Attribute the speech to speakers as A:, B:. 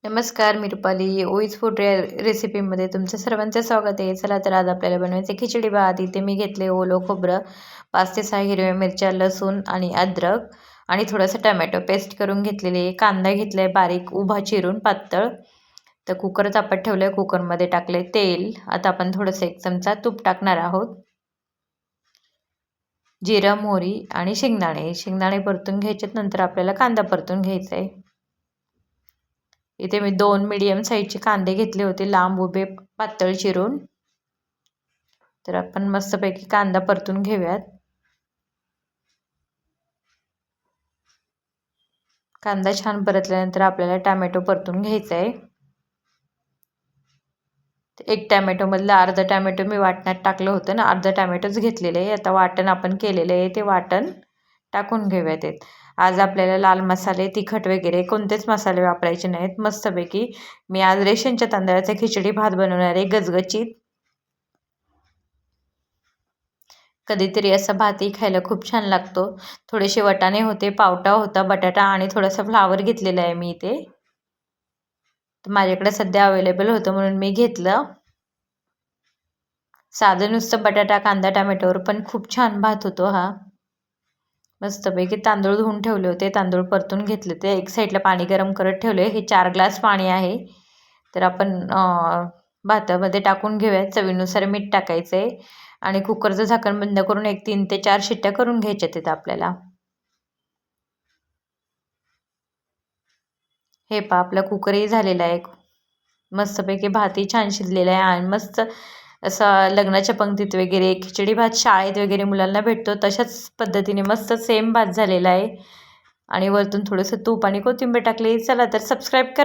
A: नमस्कार, मी रुपाली. ओईज फूड रेसिपीमध्ये तुमचं सर्वांचं स्वागत आहे. चला तर आज आपल्याला बनवायचे खिचडी भात. इथे मी घेतले ओलं खोबरं, 5 ते 6 हिरव्या मिरच्या, लसूण आणि अद्रक आणि थोडंसं टमॅटो पेस्ट करून घेतलेली आहे. कांदा घेतला आहे बारीक उभा चिरून पातळ. तर कुकर तापत ठेवलं आहे. कुकरमध्ये टाकले तेल. आता आपण थोडंसं 1 चमचा तूप टाकणार आहोत. जिरं, मोहरी आणि शेंगदाणे परतून घ्यायचे. नंतर आपल्याला कांदा परतून घ्यायचा आहे. इथे मी 2 मीडियम साईजचे कांदे घेतले होते, लांब उभे पातळ चिरून. तर आपण मस्तपैकी कांदा परतून घेऊयात. कांदा छान परतल्यानंतर आपल्याला टोमॅटो परतून घ्यायचा आहे. 1 टोमॅटो मधलं अर्धा टोमॅटो मी वाटणात टाकलं होतं ना, अर्धा टोमॅटोच घेतलेलं आहे. आता वाटण आपण केलेलं आहे ते वाटण टाकून घेऊयात. आज आपल्याला लाल मसाले, तिखट वगैरे कोणतेच मसाले वापरायचे नाहीत. मस्तपैकी मी आज रेशनच्या तांदळाचा खिचडी भात बनवणार आहे, गजगजीत. कधीतरी असा भातही खायला खूप छान लागतो. थोडेसे वाटाणे होते, पावटा होता, बटाटा आणि थोडासा फ्लावर घेतलेला आहे मी इथे. तर माझ्याकडे सध्या अवेलेबल होतं म्हणून मी घेतलं. साधं नुसतं बटाटा, कांदा, टोमॅटोवर पण खूप छान भात होतो हा. मस्तपैकी तांदूळ धुवून ठेवले होते, तांदूळ परतून घेतले ते. एक साईडला पाणी गरम करत ठेवले. हे 4 ग्लास पाणी आहे. तर आपण भातामध्ये टाकून घेऊयात. चवीनुसार मीठ टाकायचं आहे आणि कुकरचं झाकण बंद करून 3 ते 4 शिट्ट्या करून घ्यायच्या आहेत आपल्याला. हे पहा, आपला कुकरही झालेला आहे. मस्तपैकी भातही छान शिजलेला आहे आणि मस्त असा लग्नाच्या पंक्तीत वगैरे खिचडी भात शाळेत वगैरे मुलांना भेटतो तशाच पद्धतीने मस्त सेम भात झालेला आहे. आणि वरतून थोडंसं तूप आणि कोथिंबीर टाकली. चला तर सबस्क्राईब करा.